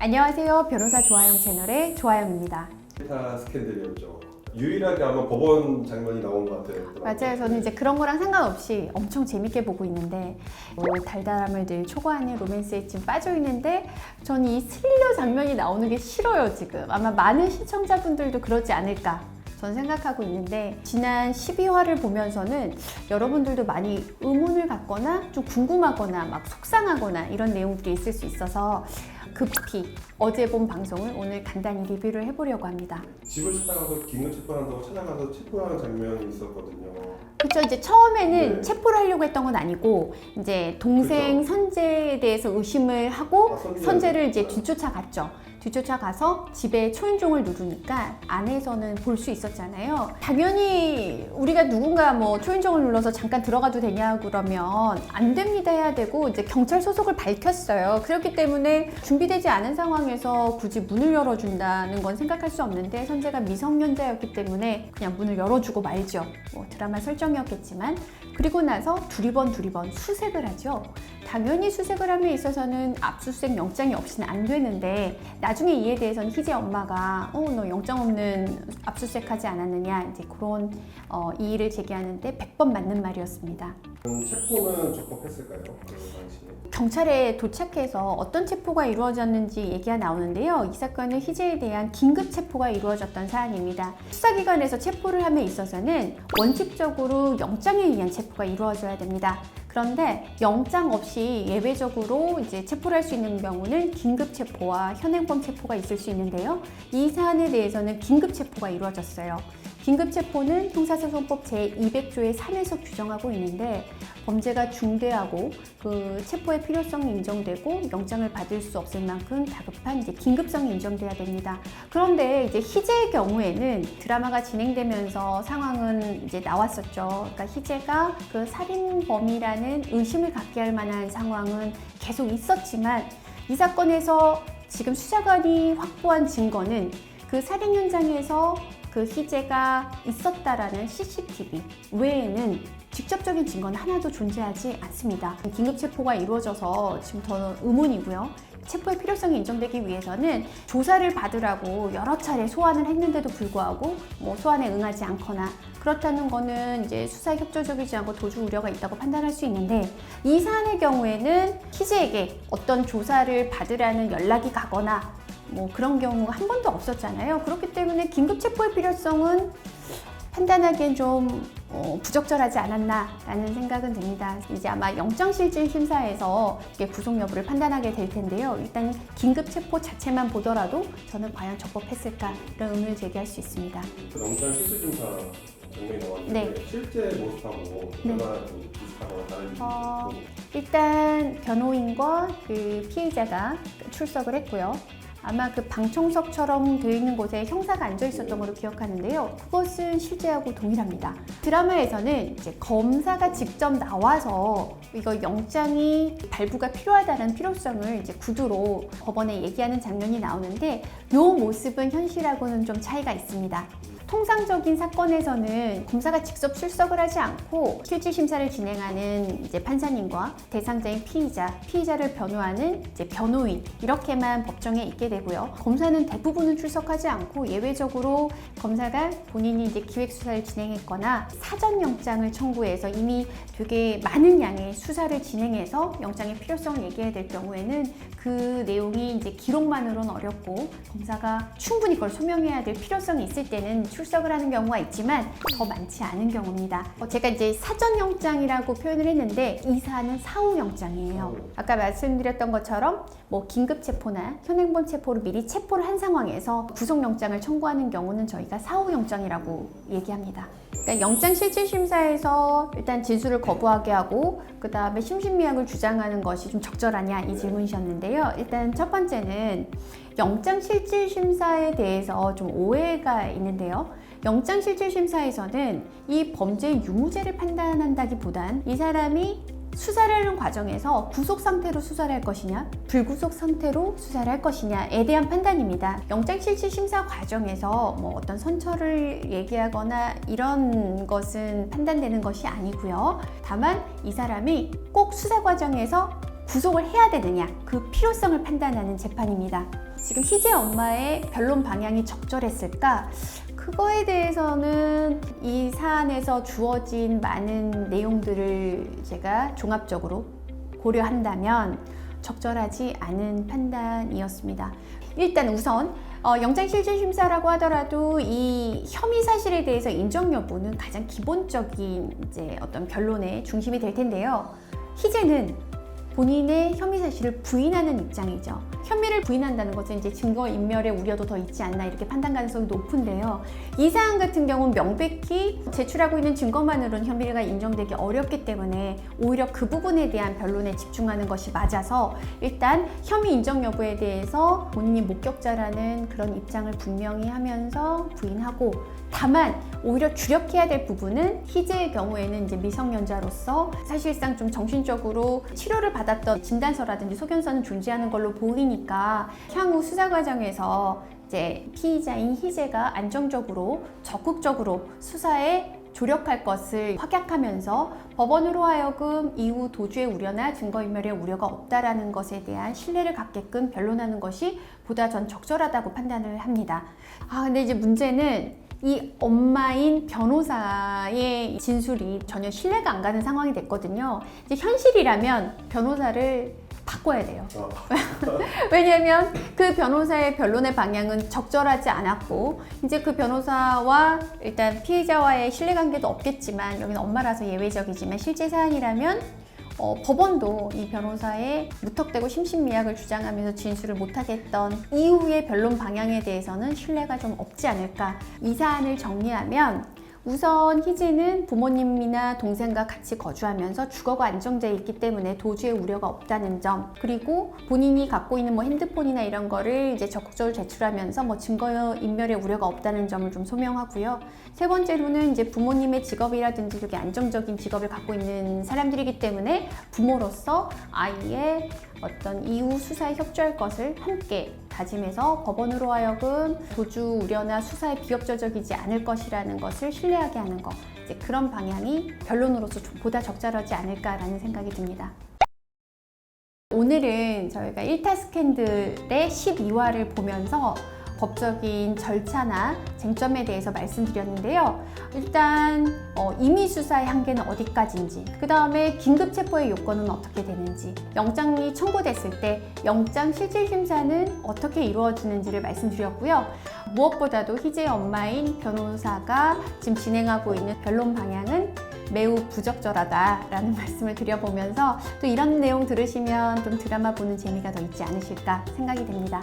안녕하세요. 변호사 조아영 채널의 조아영입니다. 기타 스캔들이었죠. 유일하게 아마 법원 장면이 나온 것 같아요. 맞아요. 저는 이제 그런 거랑 상관없이 엄청 재밌게 보고 있는데 달달함을 늘 초과하는 로맨스에 지금 빠져 있는데 전 이 스릴러 장면이 나오는 게 싫어요 지금. 아마 많은 시청자분들도 그러지 않을까 전 생각하고 있는데 지난 12화를 보면서는 여러분들도 많이 의문을 갖거나 좀 궁금하거나 막 속상하거나 이런 내용들이 있을 수 있어서 급히 어제 본 방송을 오늘 간단히 리뷰를 해보려고 합니다. 집을 찾아가서 긴급 체포한다고 찾아가서 체포하는 장면이 있었거든요. 그렇죠. 이제 처음에는 네. 체포를 하려고 했던 건 아니고 이제 동생 그렇죠. 선재에 대해서 의심을 하고 선재를 이제 네. 뒤쫓아갔죠. 뒤쫓아가서 집에 초인종을 누르니까 안에서는 볼 수 있었잖아요. 당연히 우리가 누군가 뭐 초인종을 눌러서 잠깐 들어가도 되냐 그러면 안 됩니다 해야 되고 이제 경찰 소속을 밝혔어요. 그렇기 때문에 준비되지 않은 상황에서 굳이 문을 열어준다는 건 생각할 수 없는데 선재가 미성년자였기 때문에 그냥 문을 열어주고 말죠. 뭐 드라마 설정이었겠지만 그리고 나서 두리번 수색을 하죠. 당연히 수색을 함에 있어서는 압수수색 영장이 없이는 안 되는데 나중에 이에 대해서는 희재 엄마가 너 영장 없는 압수수색하지 않았느냐 이제 그런 이의를 제기하는데 100번 맞는 말이었습니다. 체포는 적법했을까요? 그 당시에? 경찰에 도착해서 어떤 체포가 이루어졌는지 얘기가 나오는데요. 이 사건은 희재에 대한 긴급 체포가 이루어졌던 사안입니다. 수사기관에서 체포를 함에 있어서는 원칙적으로 영장에 의한 체포가 이루어져야 됩니다. 그런데 영장 없이 예외적으로 이제 체포를 할 수 있는 경우는 긴급 체포와 현행범 체포가 있을 수 있는데요. 이 사안에 대해서는 긴급 체포가 이루어졌어요. 긴급 체포는 형사소송법 제200조의 3에서 규정하고 있는데 범죄가 중대하고 그 체포의 필요성이 인정되고 영장을 받을 수 없을 만큼 다급한 이제 긴급성이 인정돼야 됩니다. 그런데 이제 희재의 경우에는 드라마가 진행되면서 상황은 이제 나왔었죠. 그러니까 희재가 그 살인범이라는 의심을 갖게 할 만한 상황은 계속 있었지만 이 사건에서 지금 수사관이 확보한 증거는 그 살인 현장에서 그 희재가 있었다라는 CCTV 외에는 직접적인 증거는 하나도 존재하지 않습니다. 긴급 체포가 이루어져서 지금 더 의문이고요. 체포의 필요성이 인정되기 위해서는 조사를 받으라고 여러 차례 소환을 했는데도 불구하고 뭐 소환에 응하지 않거나 그렇다는 거는 이제 수사에 협조적이지 않고 도주 우려가 있다고 판단할 수 있는데 이 사안의 경우에는 희재에게 어떤 조사를 받으라는 연락이 가거나 뭐 그런 경우가 한 번도 없었잖아요. 그렇기 때문에 긴급 체포의 필요성은 판단하기엔 좀 부적절하지 않았나라는 생각은 듭니다. 이제 아마 영장실질심사에서 구속 여부를 판단하게 될 텐데요. 일단 긴급 체포 자체만 보더라도 저는 과연 적법했을까 이런 의문을 제기할 수 있습니다. 그 영장 실질심사 장면이 나왔는데 네. 실제 모습하고 얼마나 좀 비슷하거나 다른지 일단 변호인과 그 피의자가 출석을 했고요. 아마 그 방청석처럼 되어 있는 곳에 형사가 앉아 있었던 걸로 기억하는데요. 그것은 실제하고 동일합니다. 드라마에서는 이제 검사가 직접 나와서 이거 영장이 발부가 필요하다는 필요성을 이제 구두로 법원에 얘기하는 장면이 나오는데 이 모습은 현실하고는 좀 차이가 있습니다. 통상적인 사건에서는 검사가 직접 출석을 하지 않고 실질심사를 진행하는 이제 판사님과 대상자인 피의자를 변호하는 이제 변호인 이렇게만 법정에 있게 되고요. 검사는 대부분은 출석하지 않고 예외적으로 검사가 본인이 이제 기획수사를 진행했거나 사전영장을 청구해서 이미 되게 많은 양의 수사를 진행해서 영장의 필요성을 얘기해야 될 경우에는 그 내용이 이제 기록만으로는 어렵고 검사가 충분히 그걸 소명해야 될 필요성이 있을 때는 출석을 하는 경우가 있지만 더 많지 않은 경우입니다. 제가 이제 사전영장이라고 표현을 했는데 이 사안은 사후영장이에요. 아까 말씀드렸던 것처럼 뭐 긴급체포나 현행범 체포를 미리 체포를 한 상황에서 구속영장을 청구하는 경우는 저희가 사후영장이라고 얘기합니다. 그러니까 영장실질심사에서 일단 진술을 거부하게 하고 그 다음에 심신미약을 주장하는 것이 좀 적절하냐 이 질문이셨는데요. 일단 첫 번째는 영장실질심사에 대해서 좀 오해가 있는데요. 영장실질심사에서는 이 범죄의 유무죄를 판단한다기보단 이 사람이 수사를 하는 과정에서 구속 상태로 수사를 할 것이냐 불구속 상태로 수사를 할 것이냐에 대한 판단입니다. 영장실질심사 과정에서 뭐 어떤 선처를 얘기하거나 이런 것은 판단되는 것이 아니고요. 다만 이 사람이 꼭 수사 과정에서 구속을 해야 되느냐, 그 필요성을 판단하는 재판입니다. 지금 희재 엄마의 변론 방향이 적절했을까? 그거에 대해서는 이 사안에서 주어진 많은 내용들을 제가 종합적으로 고려한다면 적절하지 않은 판단이었습니다. 일단 우선 영장실질심사라고 하더라도 이 혐의 사실에 대해서 인정 여부는 가장 기본적인 이제 어떤 변론의 중심이 될 텐데요. 희재는 본인의 혐의 사실을 부인하는 입장이죠. 혐의를 부인한다는 것은 이제 증거인멸의 우려도 더 있지 않나 이렇게 판단 가능성이 높은데요. 이 사안 같은 경우는 명백히 제출하고 있는 증거만으로는 혐의가 인정되기 어렵기 때문에 오히려 그 부분에 대한 변론에 집중하는 것이 맞아서 일단 혐의 인정 여부에 대해서 본인이 목격자라는 그런 입장을 분명히 하면서 부인하고, 다만 오히려 주력해야 될 부분은 희재의 경우에는 이제 미성년자로서 사실상 좀 정신적으로 치료를 받았던 진단서라든지 소견서는 존재하는 걸로 보이니까 향후 수사 과정에서 이제 피의자인 희재가 안정적으로 적극적으로 수사에 조력할 것을 확약하면서 법원으로 하여금 이후 도주의 우려나 증거인멸의 우려가 없다라는 것에 대한 신뢰를 갖게끔 변론하는 것이 보다 전 적절하다고 판단을 합니다. 근데 이제 문제는 이 엄마인 변호사의 진술이 전혀 신뢰가 안 가는 상황이 됐거든요. 이제 현실이라면 변호사를 바꿔야 돼요. 왜냐하면 그 변호사의 변론의 방향은 적절하지 않았고, 이제 그 변호사와 일단 피해자와의 신뢰관계도 없겠지만, 여기는 엄마라서 예외적이지만 실제 사안이라면 법원도 이 변호사의 무턱대고 심신미약을 주장하면서 진술을 못하게 했던 이후의 변론 방향에 대해서는 신뢰가 좀 없지 않을까. 이 사안을 정리하면 우선 희재는 부모님이나 동생과 같이 거주하면서 주거가 안정되어 있기 때문에 도주의 우려가 없다는 점, 그리고 본인이 갖고 있는 뭐 핸드폰이나 이런 거를 이제 적극적으로 제출하면서 뭐 증거인멸의 우려가 없다는 점을 좀 소명하고요. 세 번째로는 이제 부모님의 직업이라든지 이렇게 안정적인 직업을 갖고 있는 사람들이기 때문에 부모로서 아이의 어떤 이후 수사에 협조할 것을 함께 다짐해서 법원으로 하여금 도주 우려나 수사에 비협조적이지 않을 것이라는 것을 신뢰하게 하는 것, 이제 그런 방향이 변론으로서 보다 적절하지 않을까라는 생각이 듭니다. 오늘은 저희가 1타 스캔들의 12화를 보면서 법적인 절차나 쟁점에 대해서 말씀드렸는데요. 일단 임의 수사의 한계는 어디까지인지, 그 다음에 긴급 체포의 요건은 어떻게 되는지, 영장이 청구됐을 때 영장 실질심사는 어떻게 이루어지는지를 말씀드렸고요. 무엇보다도 희재의 엄마인 변호사가 지금 진행하고 있는 변론 방향은 매우 부적절하다라는 말씀을 드려보면서 또 이런 내용 들으시면 좀 드라마 보는 재미가 더 있지 않으실까 생각이 됩니다.